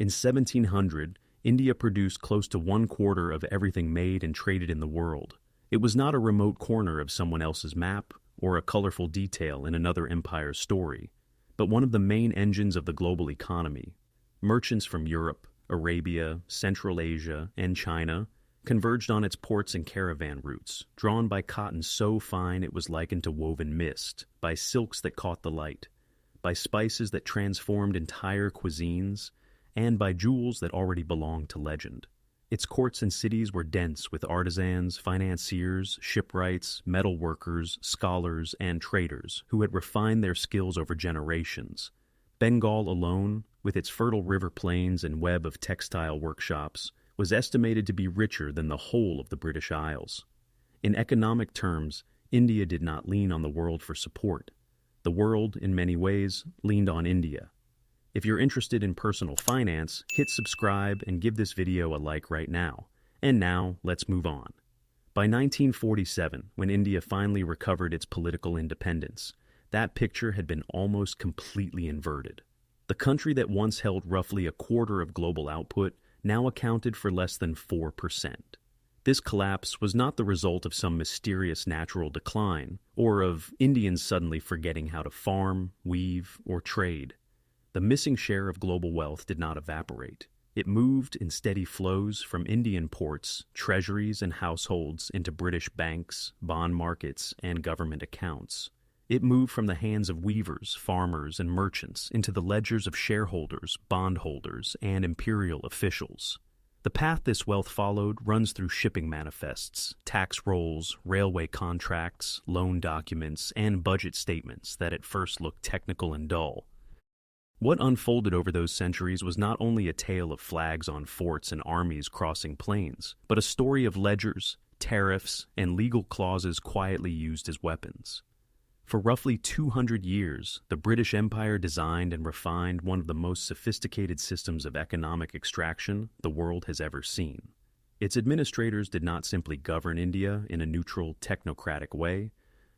In 1700, India produced close to 1/4 of everything made and traded in the world. It was not a remote corner of someone else's map or a colorful detail in another empire's story, but one of the main engines of the global economy. Merchants from Europe, Arabia, Central Asia, and China converged on its ports and caravan routes, drawn by cotton so fine it was likened to woven mist, by silks that caught the light, by spices that transformed entire cuisines, and by jewels that already belonged to legend. Its courts and cities were dense with artisans, financiers, shipwrights, metal workers, scholars, and traders who had refined their skills over generations. Bengal alone, with its fertile river plains and web of textile workshops, was estimated to be richer than the whole of the British Isles. In economic terms, India did not lean on the world for support. The world, in many ways, leaned on India. If you're interested in personal finance, hit subscribe and give this video a like right now. And now, let's move on. By 1947, when India finally recovered its political independence, that picture had been almost completely inverted. The country that once held roughly 1/4 of global output now accounted for less than 4%. This collapse was not the result of some mysterious natural decline, or of Indians suddenly forgetting how to farm, weave, or trade. The missing share of global wealth did not evaporate. It moved in steady flows from Indian ports, treasuries, and households into British banks, bond markets, and government accounts. It moved from the hands of weavers, farmers, and merchants into the ledgers of shareholders, bondholders, and imperial officials. The path this wealth followed runs through shipping manifests, tax rolls, railway contracts, loan documents, and budget statements that at first looked technical and dull. What unfolded over those centuries was not only a tale of flags on forts and armies crossing plains, but a story of ledgers, tariffs, and legal clauses quietly used as weapons. For roughly 200 years, the British Empire designed and refined one of the most sophisticated systems of economic extraction the world has ever seen. Its administrators did not simply govern India in a neutral, technocratic way.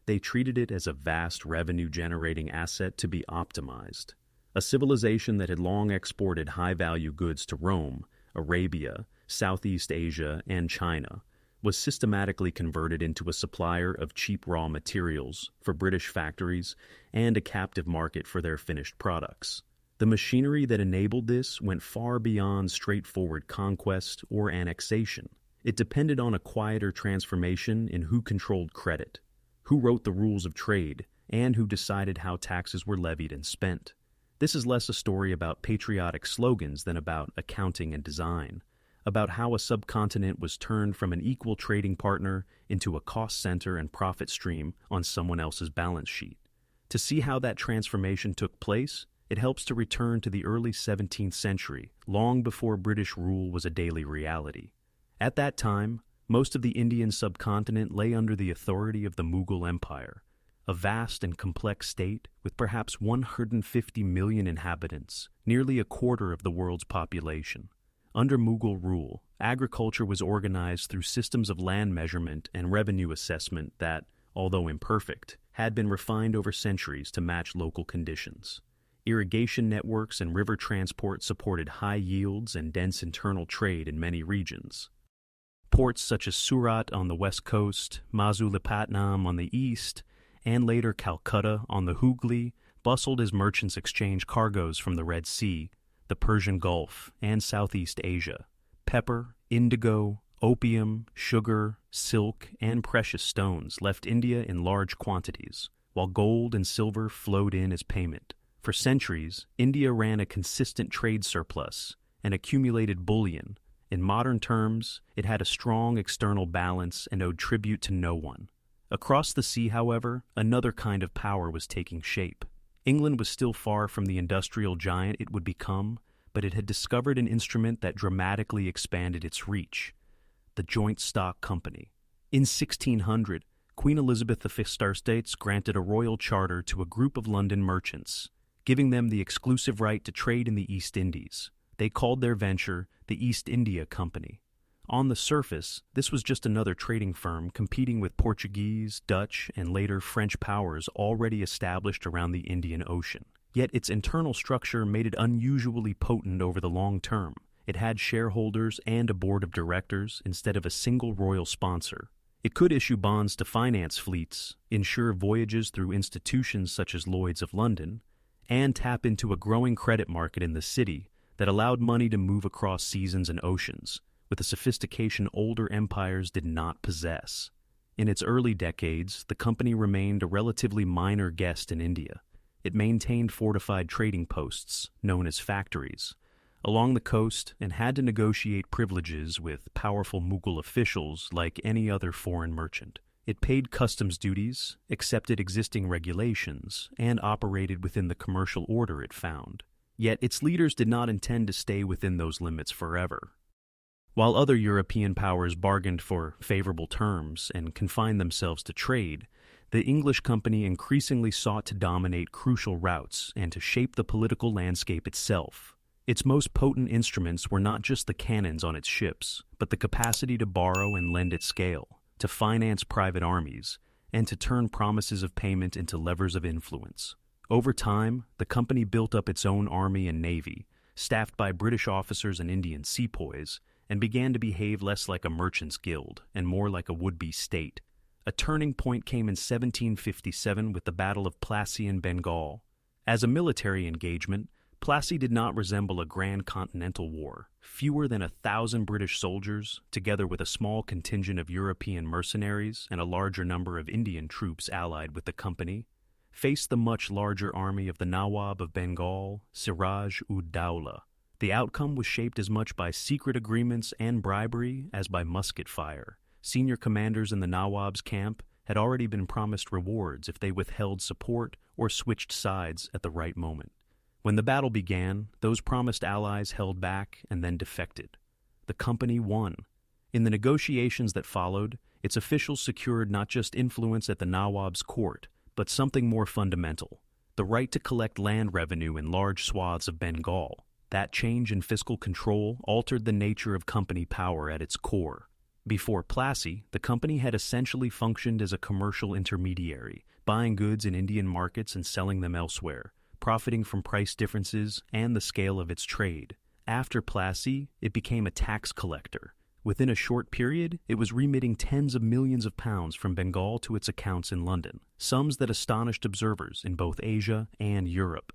They treated it as a vast revenue-generating asset to be optimized. A civilization that had long exported high-value goods to Rome, Arabia, Southeast Asia, and China was systematically converted into a supplier of cheap raw materials for British factories and a captive market for their finished products. The machinery that enabled this went far beyond straightforward conquest or annexation. It depended on a quieter transformation in who controlled credit, who wrote the rules of trade, and who decided how taxes were levied and spent. This is less a story about patriotic slogans than about accounting and design, about how a subcontinent was turned from an equal trading partner into a cost center and profit stream on someone else's balance sheet. To see how that transformation took place, it helps to return to the early 17th century, long before British rule was a daily reality. At that time, most of the Indian subcontinent lay under the authority of the Mughal Empire, a vast and complex state with perhaps 150 million inhabitants, nearly 1/4 of the world's population. Under Mughal rule, agriculture was organized through systems of land measurement and revenue assessment that, although imperfect, had been refined over centuries to match local conditions. Irrigation networks and river transport supported high yields and dense internal trade in many regions. Ports such as Surat on the west coast, Masulipatam on the east, and later Calcutta on the Hooghly bustled as merchants exchanged cargoes from the Red Sea, the Persian Gulf, and Southeast Asia. Pepper, indigo, opium, sugar, silk, and precious stones left India in large quantities, while gold and silver flowed in as payment. For centuries, India ran a consistent trade surplus and accumulated bullion. In modern terms, it had a strong external balance and owed tribute to no one. Across the sea, however, another kind of power was taking shape. England was still far from the industrial giant it would become, but it had discovered an instrument that dramatically expanded its reach: the Joint Stock Company. In 1600, Queen Elizabeth I granted a royal charter to a group of London merchants, giving them the exclusive right to trade in the East Indies. They called their venture the East India Company. On the surface, this was just another trading firm competing with Portuguese, Dutch, and later French powers already established around the Indian Ocean. Yet its internal structure made it unusually potent over the long term. It had shareholders and a board of directors instead of a single royal sponsor. It could issue bonds to finance fleets, insure voyages through institutions such as Lloyd's of London, and tap into a growing credit market in the city that allowed money to move across seasons and oceans, with a sophistication older empires did not possess. In its early decades, the company remained a relatively minor guest in India. It maintained fortified trading posts, known as factories, along the coast and had to negotiate privileges with powerful Mughal officials like any other foreign merchant. It paid customs duties, accepted existing regulations, and operated within the commercial order it found. Yet its leaders did not intend to stay within those limits forever. While other European powers bargained for favorable terms and confined themselves to trade, the English company increasingly sought to dominate crucial routes and to shape the political landscape itself. Its most potent instruments were not just the cannons on its ships, but the capacity to borrow and lend at scale, to finance private armies, and to turn promises of payment into levers of influence. Over time, the company built up its own army and navy, staffed by British officers and Indian sepoys, and began to behave less like a merchant's guild and more like a would-be state. A turning point came in 1757 with the Battle of Plassey in Bengal. As a military engagement, Plassey did not resemble a grand continental war. Fewer than 1,000 British soldiers, together with a small contingent of European mercenaries and a larger number of Indian troops allied with the company, faced the much larger army of the Nawab of Bengal, Siraj-ud-Dowlah. The outcome was shaped as much by secret agreements and bribery as by musket fire. Senior commanders in the Nawab's camp had already been promised rewards if they withheld support or switched sides at the right moment. When the battle began, those promised allies held back and then defected. The company won. In the negotiations that followed, its officials secured not just influence at the Nawab's court, but something more fundamental: the right to collect land revenue in large swaths of Bengal. That change in fiscal control altered the nature of company power at its core. Before Plassey, the company had essentially functioned as a commercial intermediary, buying goods in Indian markets and selling them elsewhere, profiting from price differences and the scale of its trade. After Plassey, it became a tax collector. Within a short period, it was remitting tens of millions of pounds from Bengal to its accounts in London, sums that astonished observers in both Asia and Europe.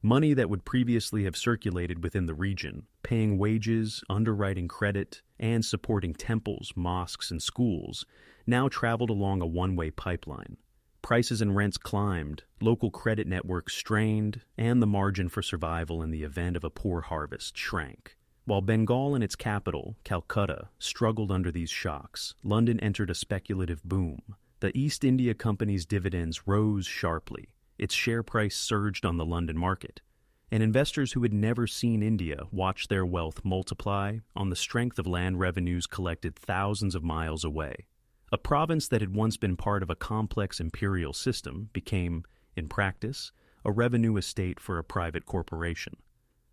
Money that would previously have circulated within the region, paying wages, underwriting credit, and supporting temples, mosques, and schools, now traveled along a one-way pipeline. Prices and rents climbed, local credit networks strained, and the margin for survival in the event of a poor harvest shrank. While Bengal and its capital, Calcutta, struggled under these shocks, London entered a speculative boom. The East India Company's dividends rose sharply. Its share price surged on the London market, and investors who had never seen India watched their wealth multiply on the strength of land revenues collected thousands of miles away. A province that had once been part of a complex imperial system became, in practice, a revenue estate for a private corporation.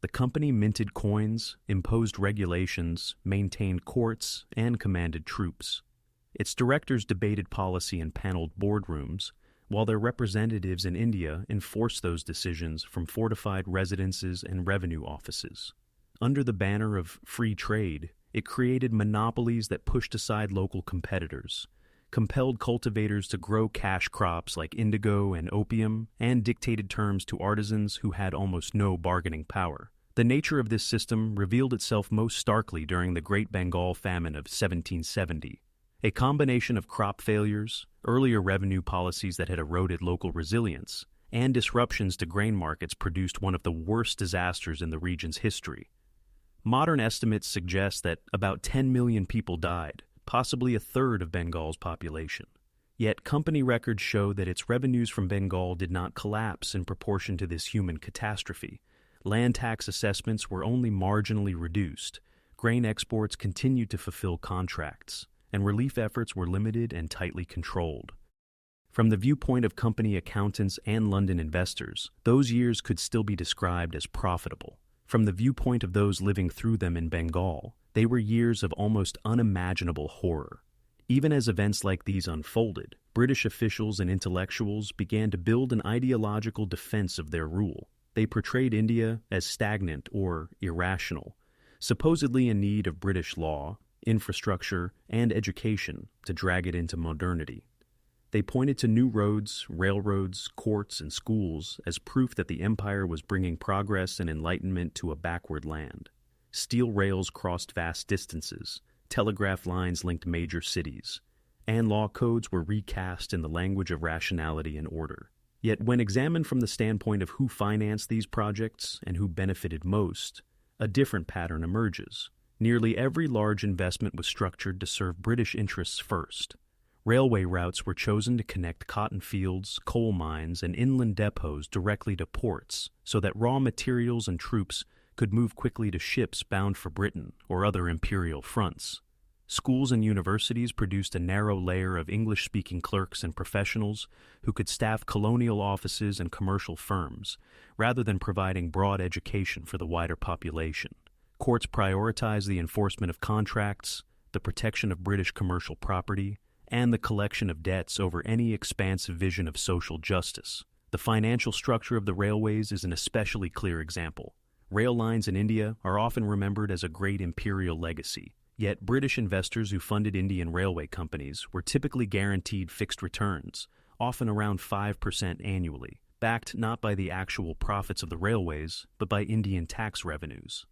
The company minted coins, imposed regulations, maintained courts, and commanded troops. Its directors debated policy in paneled boardrooms, while their representatives in India enforced those decisions from fortified residences and revenue offices. Under the banner of free trade, it created monopolies that pushed aside local competitors, compelled cultivators to grow cash crops like indigo and opium, and dictated terms to artisans who had almost no bargaining power. The nature of this system revealed itself most starkly during the Great Bengal Famine of 1770. A combination of crop failures, earlier revenue policies that had eroded local resilience, and disruptions to grain markets produced one of the worst disasters in the region's history. Modern estimates suggest that about 10 million people died, possibly a third of Bengal's population. Yet company records show that its revenues from Bengal did not collapse in proportion to this human catastrophe. Land tax assessments were only marginally reduced, grain exports continued to fulfill contracts, and relief efforts were limited and tightly controlled. From the viewpoint of company accountants and London investors, those years could still be described as profitable. From the viewpoint of those living through them in Bengal, they were years of almost unimaginable horror. Even as events like these unfolded, British officials and intellectuals began to build an ideological defense of their rule. They portrayed India as stagnant or irrational, supposedly in need of British law, infrastructure, and education to drag it into modernity. They pointed to new roads, railroads, courts, and schools as proof that the empire was bringing progress and enlightenment to a backward land. Steel rails crossed vast distances, telegraph lines linked major cities, and law codes were recast in the language of rationality and order. Yet when examined from the standpoint of who financed these projects and who benefited most, a different pattern emerges. Nearly every large investment was structured to serve British interests first. Railway routes were chosen to connect cotton fields, coal mines, and inland depots directly to ports so that raw materials and troops could move quickly to ships bound for Britain or other imperial fronts. Schools and universities produced a narrow layer of English-speaking clerks and professionals who could staff colonial offices and commercial firms, rather than providing broad education for the wider population. Courts prioritized the enforcement of contracts, the protection of British commercial property, and the collection of debts over any expansive vision of social justice. The financial structure of the railways is an especially clear example. Rail lines in India are often remembered as a great imperial legacy, yet British investors who funded Indian railway companies were typically guaranteed fixed returns, often around 5% annually, backed not by the actual profits of the railways, but by Indian tax revenues.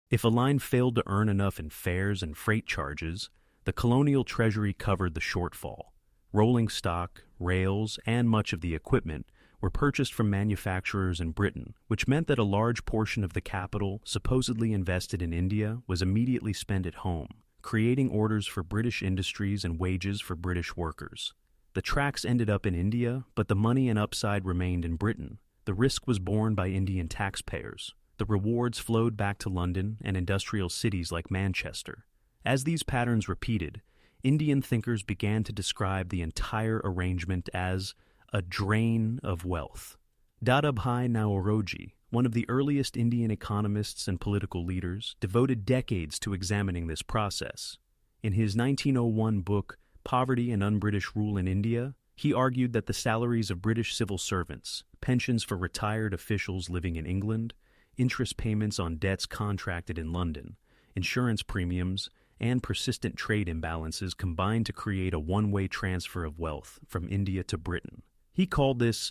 If a line failed to earn enough in fares and freight charges, the colonial treasury covered the shortfall. Rolling stock, rails, and much of the equipment were purchased from manufacturers in Britain, which meant that a large portion of the capital supposedly invested in India was immediately spent at home, creating orders for British industries and wages for British workers. The tracks ended up in India, but the money and upside remained in Britain. The risk was borne by Indian taxpayers. The rewards flowed back to London and industrial cities like Manchester. As these patterns repeated, Indian thinkers began to describe the entire arrangement as a drain of wealth. Dadabhai Naoroji, one of the earliest Indian economists and political leaders, devoted decades to examining this process. In his 1901 book, Poverty and Un-British Rule in India, he argued that the salaries of British civil servants, pensions for retired officials living in England, interest payments on debts contracted in London, insurance premiums, and persistent trade imbalances combined to create a one-way transfer of wealth from India to Britain. He called this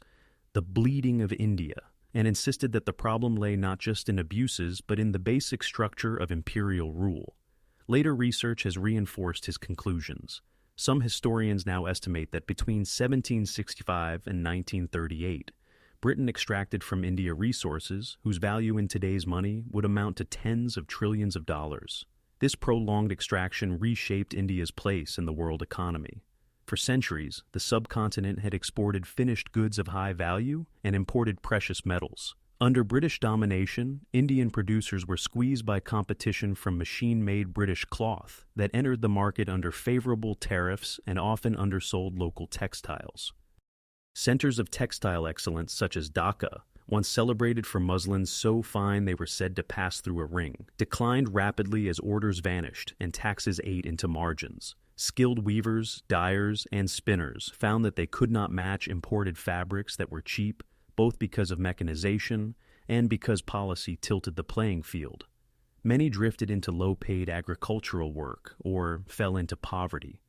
the bleeding of India, and insisted that the problem lay not just in abuses but in the basic structure of imperial rule. Later research has reinforced his conclusions. Some historians now estimate that between 1765 and 1938, Britain extracted from India resources whose value in today's money would amount to tens of trillions of dollars. This prolonged extraction reshaped India's place in the world economy. For centuries, the subcontinent had exported finished goods of high value and imported precious metals. Under British domination, Indian producers were squeezed by competition from machine-made British cloth that entered the market under favorable tariffs and often undersold local textiles. Centers of textile excellence such as Dhaka, once celebrated for muslins so fine they were said to pass through a ring, declined rapidly as orders vanished and taxes ate into margins. Skilled weavers, dyers, and spinners found that they could not match imported fabrics that were cheap, both because of mechanization and because policy tilted the playing field. Many drifted into low-paid agricultural work or fell into poverty.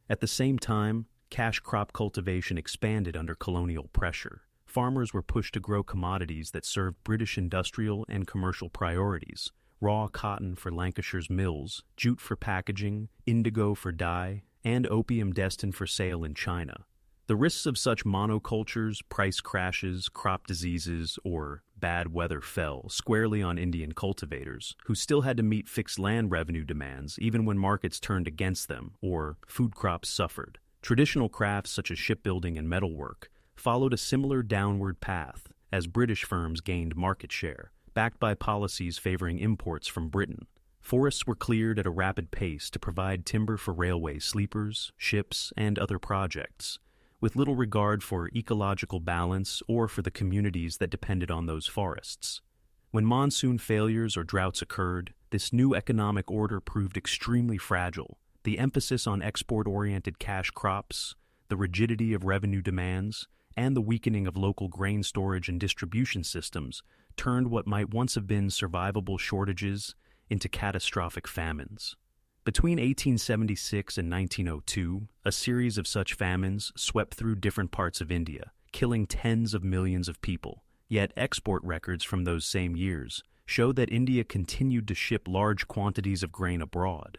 At the same time, cash crop cultivation expanded under colonial pressure. Farmers were pushed to grow commodities that served British industrial and commercial priorities: raw cotton for Lancashire's mills, jute for packaging, indigo for dye, and opium destined for sale in China. The risks of such monocultures, price crashes, crop diseases, or bad weather fell squarely on Indian cultivators, who still had to meet fixed land revenue demands even when markets turned against them or food crops suffered. Traditional crafts such as shipbuilding and metalwork followed a similar downward path as British firms gained market share, backed by policies favoring imports from Britain. Forests were cleared at a rapid pace to provide timber for railway sleepers, ships, and other projects, with little regard for ecological balance or for the communities that depended on those forests. When monsoon failures or droughts occurred, this new economic order proved extremely fragile, The emphasis on export-oriented cash crops, the rigidity of revenue demands, and the weakening of local grain storage and distribution systems turned what might once have been survivable shortages into catastrophic famines. Between 1876 and 1902, a series of such famines swept through different parts of India, killing tens of millions of people. Yet export records from those same years show that India continued to ship large quantities of grain abroad.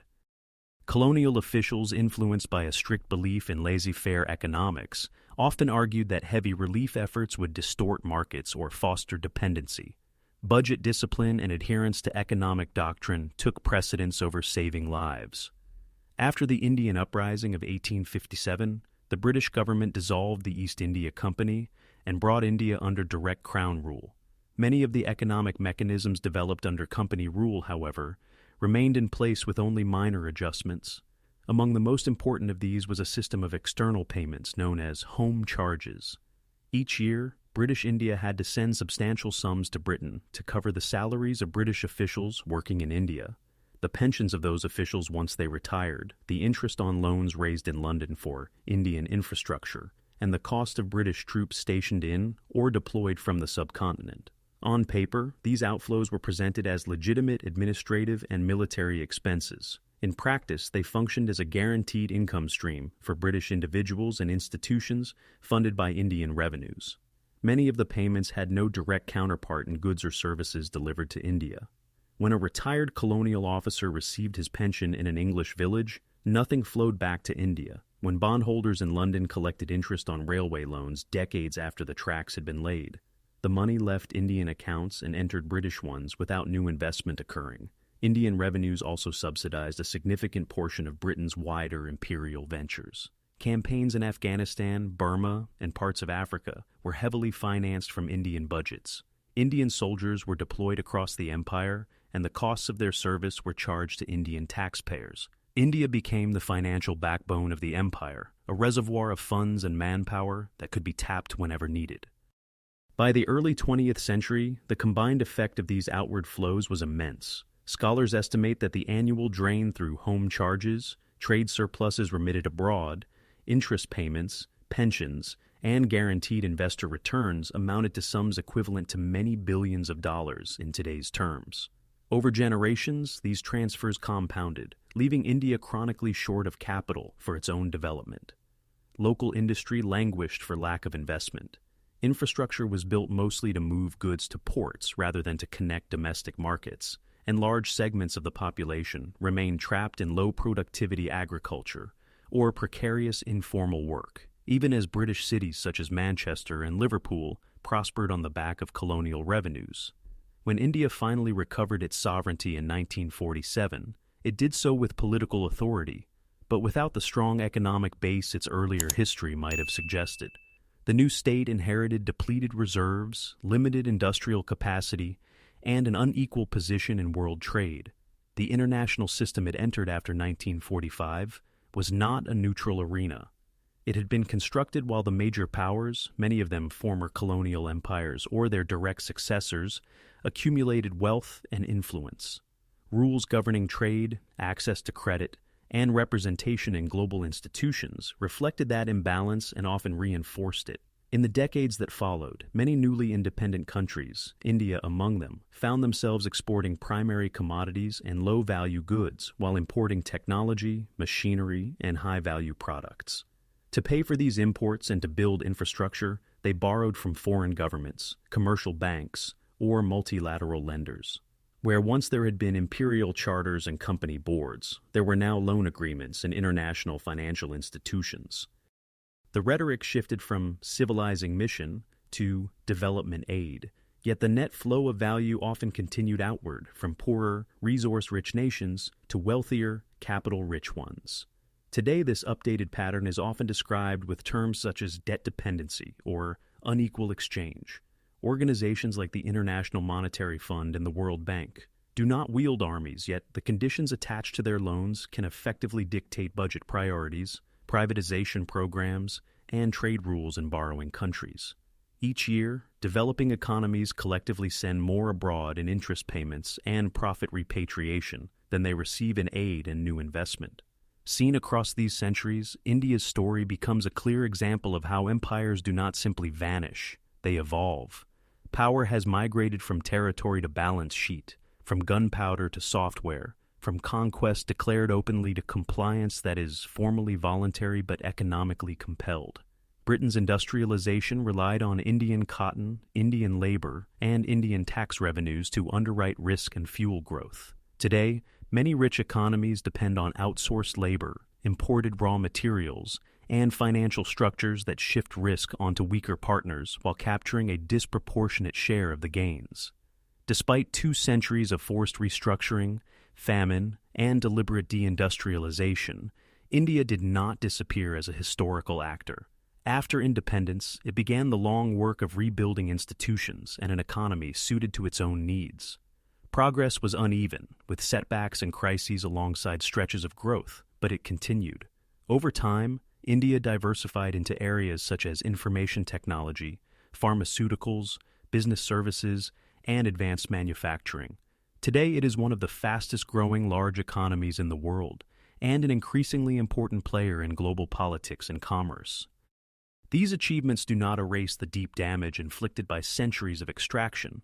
Colonial officials, influenced by a strict belief in laissez-faire economics, often argued that heavy relief efforts would distort markets or foster dependency. Budget discipline and adherence to economic doctrine took precedence over saving lives. After the Indian Uprising of 1857, the British government dissolved the East India Company and brought India under direct crown rule. Many of the economic mechanisms developed under company rule, however, remained in place with only minor adjustments. Among the most important of these was a system of external payments known as home charges. Each year, British India had to send substantial sums to Britain to cover the salaries of British officials working in India, the pensions of those officials once they retired, the interest on loans raised in London for Indian infrastructure, and the cost of British troops stationed in or deployed from the subcontinent. On paper, these outflows were presented as legitimate administrative and military expenses. In practice, they functioned as a guaranteed income stream for British individuals and institutions funded by Indian revenues. Many of the payments had no direct counterpart in goods or services delivered to India. When a retired colonial officer received his pension in an English village, nothing flowed back to India. When bondholders in London collected interest on railway loans decades after the tracks had been laid, the money left Indian accounts and entered British ones without new investment occurring. Indian revenues also subsidized a significant portion of Britain's wider imperial ventures. Campaigns in Afghanistan, Burma, and parts of Africa were heavily financed from Indian budgets. Indian soldiers were deployed across the empire, and the costs of their service were charged to Indian taxpayers. India became the financial backbone of the empire, a reservoir of funds and manpower that could be tapped whenever needed. By the early 20th century, the combined effect of these outward flows was immense. Scholars estimate that the annual drain through home charges, trade surpluses remitted abroad, interest payments, pensions, and guaranteed investor returns amounted to sums equivalent to many billions of dollars in today's terms. Over generations, these transfers compounded, leaving India chronically short of capital for its own development. Local industry languished for lack of investment. Infrastructure was built mostly to move goods to ports rather than to connect domestic markets, and large segments of the population remained trapped in low-productivity agriculture or precarious informal work, even as British cities such as Manchester and Liverpool prospered on the back of colonial revenues. When India finally recovered its sovereignty in 1947, it did so with political authority, but without the strong economic base its earlier history might have suggested. The new state inherited depleted reserves, limited industrial capacity, and an unequal position in world trade. The international system it entered after 1945 was not a neutral arena. It had been constructed while the major powers, many of them former colonial empires or their direct successors, accumulated wealth and influence. Rules governing trade, access to credit, and representation in global institutions reflected that imbalance and often reinforced it. In the decades that followed, many newly independent countries, India among them, found themselves exporting primary commodities and low-value goods while importing technology, machinery, and high-value products. To pay for these imports and to build infrastructure, they borrowed from foreign governments, commercial banks, or multilateral lenders. Where once there had been imperial charters and company boards, there were now loan agreements and international financial institutions. The rhetoric shifted from civilizing mission to development aid, yet the net flow of value often continued outward from poorer, resource-rich nations to wealthier, capital-rich ones. Today, this updated pattern is often described with terms such as debt dependency or unequal exchange. Organizations like the International Monetary Fund and the World Bank do not wield armies, yet the conditions attached to their loans can effectively dictate budget priorities, privatization programs, and trade rules in borrowing countries. Each year, developing economies collectively send more abroad in interest payments and profit repatriation than they receive in aid and new investment. Seen across these centuries, India's story becomes a clear example of how empires do not simply vanish, they evolve. Power has migrated from territory to balance sheet, from gunpowder to software, from conquest declared openly to compliance that is formally voluntary but economically compelled. Britain's industrialization relied on Indian cotton, Indian labor, and Indian tax revenues to underwrite risk and fuel growth. Today, many rich economies depend on outsourced labor, imported raw materials, and financial structures that shift risk onto weaker partners while capturing a disproportionate share of the gains. Despite 2 centuries of forced restructuring, famine, and deliberate deindustrialization, India did not disappear as a historical actor. After independence, it began the long work of rebuilding institutions and an economy suited to its own needs. Progress was uneven, with setbacks and crises alongside stretches of growth, but it continued. Over time, India diversified into areas such as information technology, pharmaceuticals, business services, and advanced manufacturing. Today, it is one of the fastest-growing large economies in the world, and an increasingly important player in global politics and commerce. These achievements do not erase the deep damage inflicted by centuries of extraction,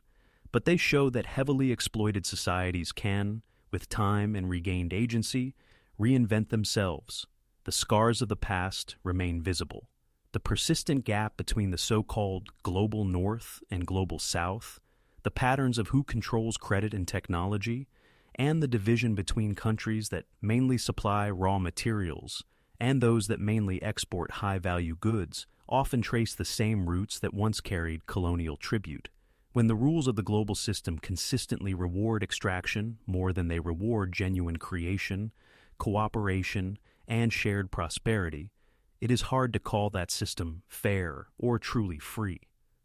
but they show that heavily exploited societies can, with time and regained agency, reinvent themselves. The scars of the past remain visible. The persistent gap between the so-called global North and global South, the patterns of who controls credit and technology, and the division between countries that mainly supply raw materials and those that mainly export high-value goods often trace the same roots that once carried colonial tribute. When the rules of the global system consistently reward extraction more than they reward genuine creation, cooperation, and shared prosperity, it is hard to call that system fair or truly free.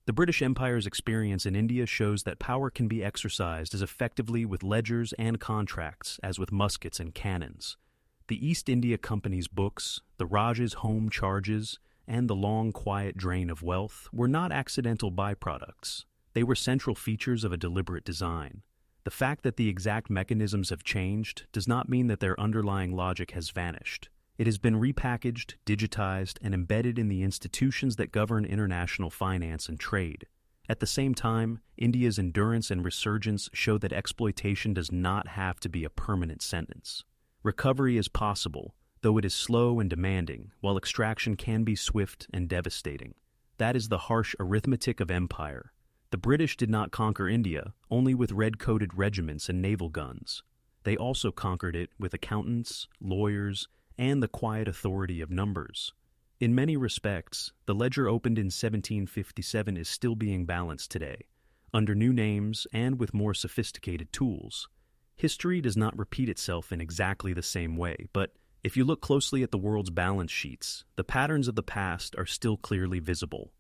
The British Empire's experience in India shows that power can be exercised as effectively with ledgers and contracts as with muskets and cannons. The East India Company's books, the Raj's home charges, and the long, quiet drain of wealth were not accidental byproducts. They were central features of a deliberate design. The fact that the exact mechanisms have changed does not mean that their underlying logic has vanished. It has been repackaged, digitized, and embedded in the institutions that govern international finance and trade. At the same time, India's endurance and resurgence show that exploitation does not have to be a permanent sentence. Recovery is possible, though it is slow and demanding, while extraction can be swift and devastating. That is the harsh arithmetic of empire. The British did not conquer India only with red-coated regiments and naval guns. They also conquered it with accountants, lawyers, and the quiet authority of numbers. In many respects, the ledger opened in 1757 is still being balanced today, under new names and with more sophisticated tools. History does not repeat itself in exactly the same way, but if you look closely at the world's balance sheets, the patterns of the past are still clearly visible.